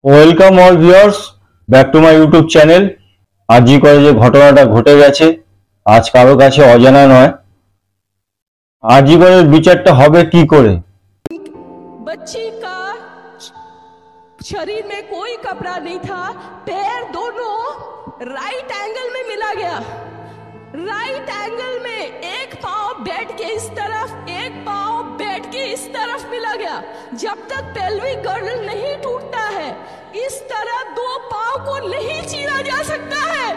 Welcome all viewers back to my YouTube channel. RG করে যে ঘটনাটা ঘটে গেছে আজ কারো কাছে অজানা নয়। আরজি করের বিচারটা হবে কি করে? बच्ची का शरीर में कोई कपड़ा नहीं था, पैर दोनों राइट एंगल में मिला गया। राइट एंगल में एक पांव बेड के इस तरफ, एक पांव बेड के इस तरफ मिला गया। जब तक पेल्विक गर्डल नहीं टूटता है इस तरह दो पांव को नहीं चीरा जा सकता है।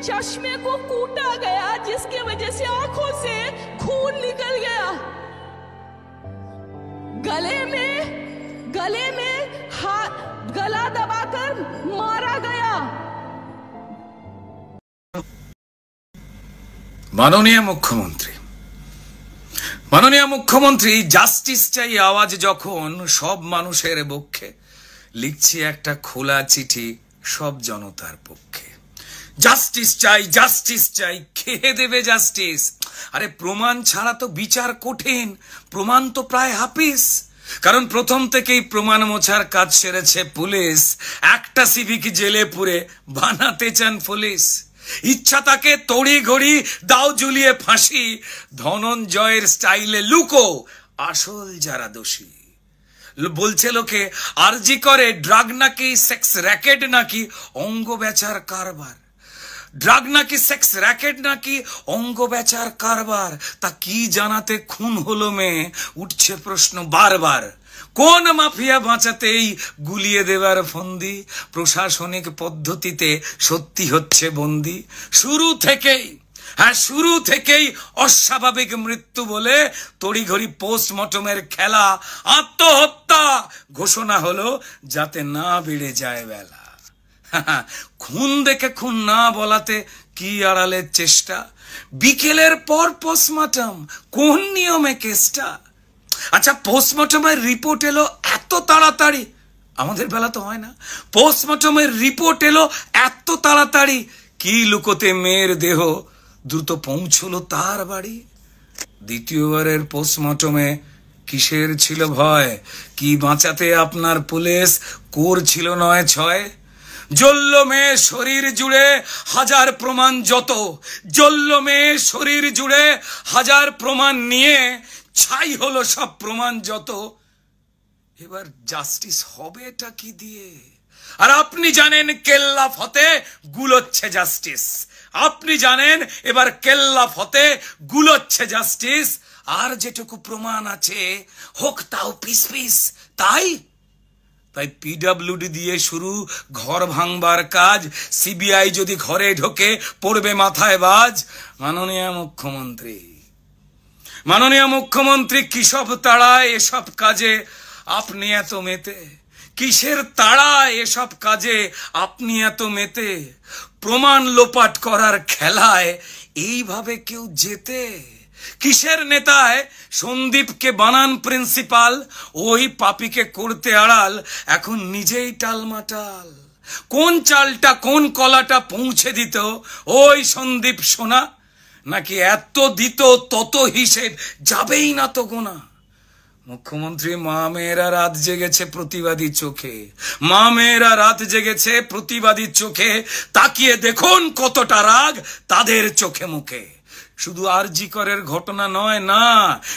चश्मे को कूटा गया जिसकी वजह से आंखों से खून निकल गया। गले में हाथ गला दबाकर मारा गया। माननीय मुख्यमंत्री জাস্টিস চাই আওয়াজ যখন সব মানুষের পক্ষে লিখছি একটা খোলা চিঠি সব জনতার পক্ষে। জাস্টিস চাই কে দেবে জাস্টিস? আরে প্রমাণ ছাড়া তো বিচার কঠিন, প্রমাণ তো প্রায় হাফিস। কারণ প্রথম থেকেই প্রমাণ মোছার কাজ সেরেছে পুলিশ। একটা সিভিক জেলে পুরে বানাতে চান পুলিশ। ইচ্ছা তাকে তড়ি ঘড়ি দাও ঝুলিয়ে ফাঁসি, ধনঞ্জয়ের স্টাইলে লুকো আসল যারা দোষী। বলছে লোকে আরজি করে ড্রাগ নাকি সেক্স র্যাকেট নাকি অঙ্গ বেচার কারবার। ড্রাগ নাকি সেক্স র্যাকেট নাকি অঙ্গ বেচার কারবার, তা কি জানাতে খুন হলো মেয়ে? উঠছে প্রশ্ন বারবার। কোন মাফিয়া বাঁচাতেই গুলিয়ে দেবার ফন্দি? প্রশাসনিক পদ্ধতিতে সত্যি হচ্ছে বন্দি। শুরু থেকেই অস্বাভাবিক মৃত্যু বলে তড়িঘড়ি পোস্টমর্টমের খেলা। আত্মহত্যা ঘোষণা হলো যাতে না বেড়ে যায় বেলা। খুন দেখে খুন না বলাতে কি আড়ালের চেষ্টা? বিকেলের পর পোস্টমর্টম, কোন নিয়মে কেসটা? আচ্ছা, পোস্টমর্টমের রিপোর্ট এলো এত তাড়াতাড়ি, আমাদের বেলা তো হয় না। পোস্টমর্টমের রিপোর্ট এলো এত তাড়াতাড়ি, কি লুকোতে মেয়ের দেহ দ্রুত পৌঁছলো তার বাড়ি। দ্বিতীয়বারের পোস্টমর্টমে কিসের ছিল ভয়? কি বাঁচাতে আপনার পুলিশ করছিল ৯/৬? জ্বলল মেয়ে শরীর জুড়ে হাজার প্রমাণ যত, জ্বলল মেয়ে শরীর জুড়ে হাজার প্রমাণ নিয়ে ছাই হলো সব প্রমাণ যত। এবার জাস্টিস হবে এটা কি দিয়ে? আর আপনি জানেন কেল্লা ফতে গুলোচ্ছে জাস্টিস। আপনি জানেন এবার কেল্লা ফতে গুলোচ্ছে জাস্টিস। আর যেটুকু প্রমাণ আছে হোক তাও পিস পিস। তাই পিডব্লিউডি দিয়ে শুরু ঘর ভাঙবার কাজ। সিবিআই যদি ঘরে ঢোকে পড়বে মাথায় বাজ। মাননীয় মুখ্যমন্ত্রী কিসব তাড়ায় এসব কাজে আপনি এত মেতে? কিসের তাড়ায় এসব কাজে আপনি এত মেতে? প্রমাণ লোপাট করার খেলায় এইভাবে কেউ জেতে? কিসের নেতায় সন্দীপকে বানান প্রিন্সিপাল, ওই পাপিকে করতে আড়াল এখন নিজেই টালমাটাল। কোন চালটা কোন কলাটা পৌঁছে দিত ওই সন্দীপ সোনা? নাকি এত দিত তত হিসেব যাবেই না তো গোনা? মুখ্যমন্ত্রী মা মেয়েরা রাত জেগেছে প্রতিবাদী চোখে, মা মেয়েরা রাত জেগেছে প্রতিবাদী চোখে। তাকিয়ে দেখুন কতটা রাগ তাদের চোখে মুখে। শুধু আরজি করের ঘটনা নয়, না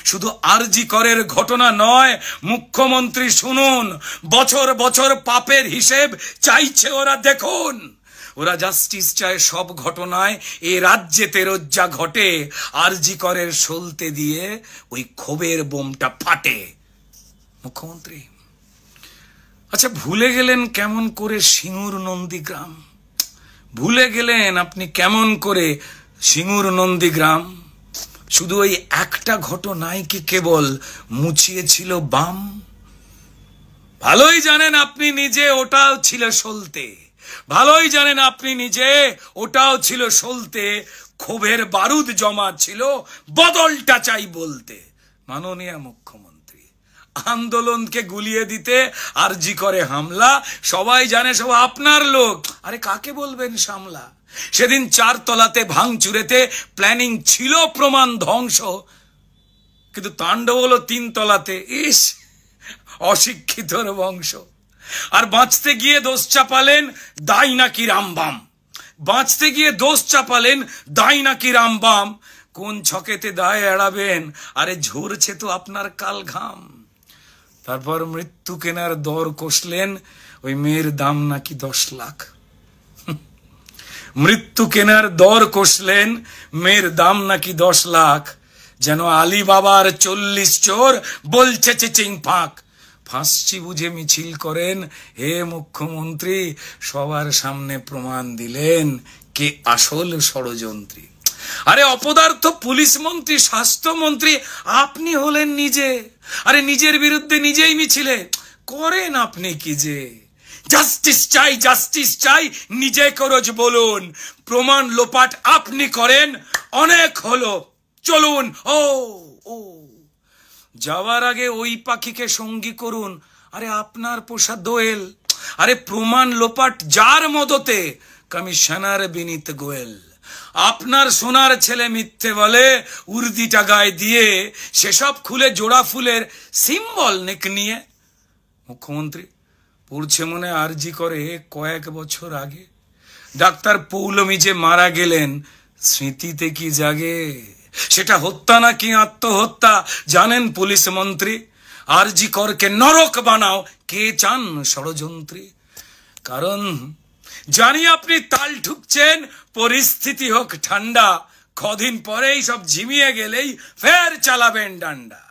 শুধু আরজি করের ঘটনা নয়, মুখ্যমন্ত্রী শুনুন, বছর বছর পাপের হিসেব চাইছে ওরা। দেখুন, ওরা জাস্টিস চায় সব ঘটনায় এ রাজ্যেতে রোজ্জা ঘটে। আরজি করের সলতে দিয়ে ওই ক্ষোভের বোমটা ফাটে। মুখ্যমন্ত্রী আচ্ছা ভুলে গেলেন কেমন করে সিঙ্গুর নন্দীগ্রাম? ভুলে গেলেন আপনি কেমন করে সিঙ্গুর নন্দীগ্রাম? শুধু ওই একটা ঘটনায় কি কেবল মুছিয়েছিল বাম? ভালোই জানেন আপনি নিজে ওটাও ছিল সলতে, ভালোই জানেন আপনি নিজে ওটাও ছিল সলতে। ক্ষোভের বারুদ জমা ছিল, বদলটা চাই বলতে। মাননীয় মুখ্যমন্ত্রী আন্দোলনকে গুলিয়ে দিতে আরজি করে হামলা, সবাই জানে সব আপনার লোক। আরে কাকে বলবেন সামলা? সেদিন 4 তলাতে ভাঙচুরেতে প্ল্যানিং ছিল, প্রমাণ ধ্বংস, কিন্তু তাণ্ডব হলো 3 তলাতে। ইস, অশিক্ষিতর বংশ। আর বাঁচতে গিয়ে দোষ চাপালেন দায় নাকি রামবাম, বাঁচতে গিয়ে দোষ চাপালেন দায় নাকি রামবাম। কোন ছকেতে দায় এড়াবেন, আরে ঝরছে তো আপনার কাল ঘাম। তারপর মৃত্যু কেনার দর কষলেন, ওই মেয়ের দাম নাকি 10 লাখ। মৃত্যু কেনার দর কষলেন, মেয়ের দাম নাকি 10 লাখ। যেন আলী বাবার 40 চোর বলছে চেচিং ফাঁক। ফাঁসছি বুঝে মিছিল করেন, হে মুখ্যমন্ত্রী সবার সামনে প্রমাণ দিলেন কে আসল ষড়যন্ত্রী। আরে অপদার্থ পুলিশ মন্ত্রী, স্বাস্থ্যমন্ত্রী আপনি হলেন নিজে। আরে নিজের বিরুদ্ধে নিজেই মিছিলে করেন আপনি কি যে। জাস্টিস চাই, জাস্টিস চাই, নিজে করজ বলুন। প্রমাণ লোপাট আপনি করেন, অনেক হলো, চলুন। ও ও যাওয়ার আগে ওই পাখিকে সঙ্গী করুন, আরে আপনার পোষা দোয়েল। আরে প্রমাণ লোপাট যার মদতে, কমিশনার বিনীত গোয়েল। আপনার সোনার ছেলে মিথ্যে বলে, উর্দিটা গায়ে দিয়ে সেসব খুলে জোড়া ফুলের সিম্বল নেক নিয়ে। মুখ্যমন্ত্রী পড়ছে মনে আরজি করে কয়েক বছর আগে, ডাক্তার পৌলমী যে মারা গেলেন, স্মৃতিতে কি জাগে? সেটা হত্যা নাকি আত্মহত্যা জানেন পুলিশ মন্ত্রী? আরজি করকে নরক বানাও, কে চান ষড়যন্ত্রী? কারণ জানি আপনি তাল ঠুকছেন, পরিস্থিতি হোক ঠান্ডা, কদিন পরেই সব ঝিমিয়ে গেলেই ফের চালাবেন ডান্ডা।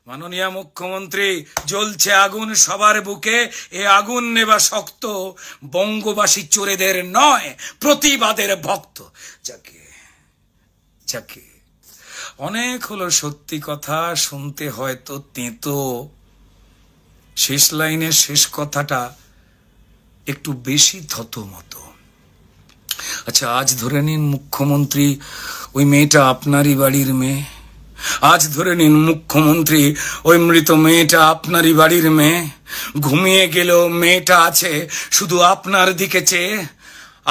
মাননীয় মুখ্যমন্ত্রী জ্বলছে আগুন সবার বুকে, এ আগুন নেবা শক্ত, বঙ্গবাসী চোরেদের নয় প্রতিবাদের ভক্ত। যাকে যাকে অনেক হলো সত্যি কথা, শুনতে হয়তো তেতো, শেষ লাইনের শেষ কথাটা একটু বেশি থতমতো। আচ্ছা, আজ ধরে নিন মুখ্যমন্ত্রী ওই মেয়েটা আপনারই বাড়ির মেয়ে। আজ ধরে নিন মুখ্যমন্ত্রী ওই মৃত মেয়েটা আপনারই বাড়ির মেয়ে। ঘুমিয়ে গেলেও মেয়েটা আছে শুধু আপনার দিকে চেয়ে।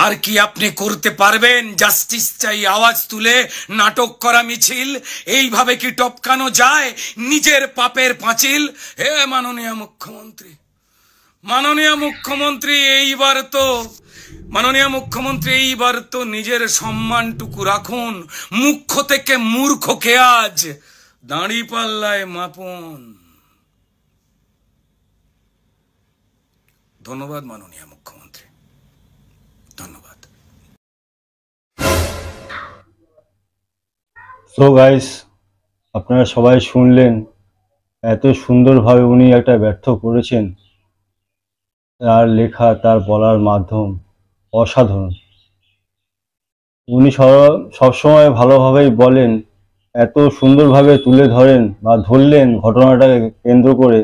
আর কি আপনি করতে পারবেন? জাস্টিস চাই আওয়াজ তুলে নাটক করা মিছিল, এইভাবে কি টপকানো যায় নিজের পাপের পাঁচিল? হে মাননীয় মুখ্যমন্ত্রী, মাননীয় মুখ্যমন্ত্রী এইবার তো নিজের সম্মানটুকু রাখুন। মুখ্য থেকে মূর্খকে আজ দাঁড়ি পাল্লায় মাপুন। ধন্যবাদ মাননীয় মুখ্যমন্ত্রী, ধন্যবাদ। সো গাইস, আপনারা সবাই শুনলেন, এত সুন্দরভাবে উনি একটা ব্যর্থ করেছেন। তার লেখা, তার বলার মাধ্যম অসাধারণ। উনি সবসময় ভালোভাবেই বলেন, এত সুন্দরভাবে তুলে ধরেন বা ধরলেন ঘটনাটাকে কেন্দ্র করে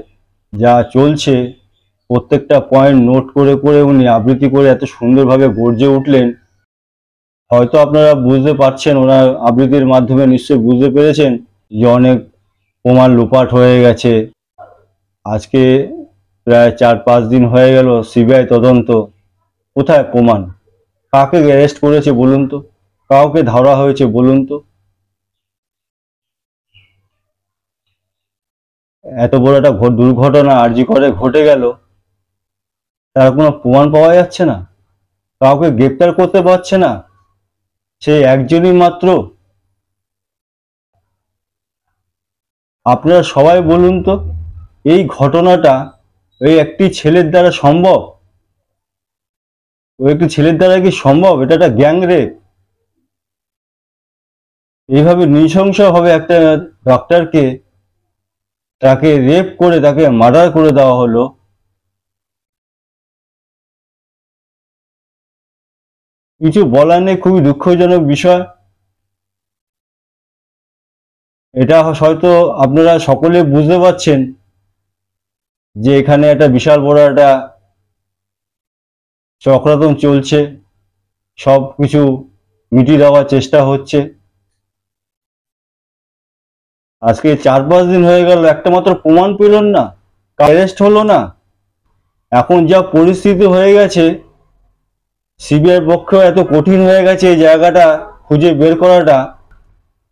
যা চলছে, প্রত্যেকটা পয়েন্ট নোট করে করে উনি আবৃত্তি করে এত সুন্দরভাবে গর্জে উঠলেন। হয়তো আপনারা বুঝতে পারছেন, ওনার আবৃত্তির মাধ্যমে নিশ্চয়ই বুঝতে পেরেছেন যে অনেক প্রমাণ লোপাট হয়ে গেছে। আজকে প্রায় 4-5 দিন হয়ে গেল সিবিআই তদন্ত, কোথায় প্রমাণ? কাকে অ্যারেস্ট করেছে বলুন তো? কাউকে ধরা হয়েছে বলুন তো? এত বড় একটা দুর্ঘটনা আরজি করে ঘটে গেল, তার কোনো প্রমাণ পাওয়া যাচ্ছে না, কাউকে গ্রেপ্তার করতে পারছে না, সে একজনই মাত্র। আপনারা সবাই বলুন তো, এই ঘটনাটা ওই একটি ছেলের দ্বারা সম্ভব? ওই একটি ছেলের দ্বারা কি সম্ভব? এটা একটা গ্যাং রেপ। এইভাবে নৃশংসভাবে একটা ডক্টরকে, তাকে রেপ করে তাকে মার্ডার করে দেওয়া হলো। কিছু বলার নেই, খুবই দুঃখজনক বিষয়। এটা হয়তো আপনারা সকলে বুঝতে পারছেন যে এখানে একটা বিশাল বড় একটা চক্রান্ত চলছে, সব কিছু মিটিয়ে দেওয়ার চেষ্টা হচ্ছে। আজকে 4-5 দিন হয়ে গেল, একটা মাত্র প্রমাণ পেলেন না, অ্যারেস্ট হলো না। এখন যা পরিস্থিতি হয়ে গেছে, সিবিআই পক্ষেও এত কঠিন হয়ে গেছে এই জায়গাটা খুঁজে বের করাটা,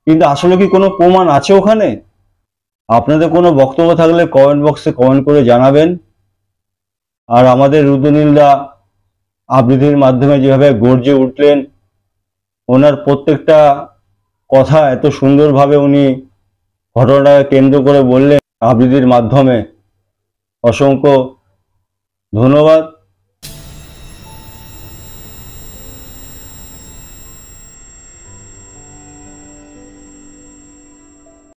কিন্তু আসলে কি কোনো প্রমাণ আছে ওখানে? আপনাদের কোনো বক্তব্য থাকলে কমেন্ট বক্সে কমেন্ট করে জানাবেন। আর আমাদের রুদ্রনীলদা আবৃত্তির মাধ্যমে যেভাবে গর্জে উঠলেন, ওনার প্রত্যেকটা কথা এত সুন্দরভাবে উনি ঘটনাটাকে কেন্দ্র করে বললেন আবৃত্তির মাধ্যমে, অসংখ্য ধন্যবাদ।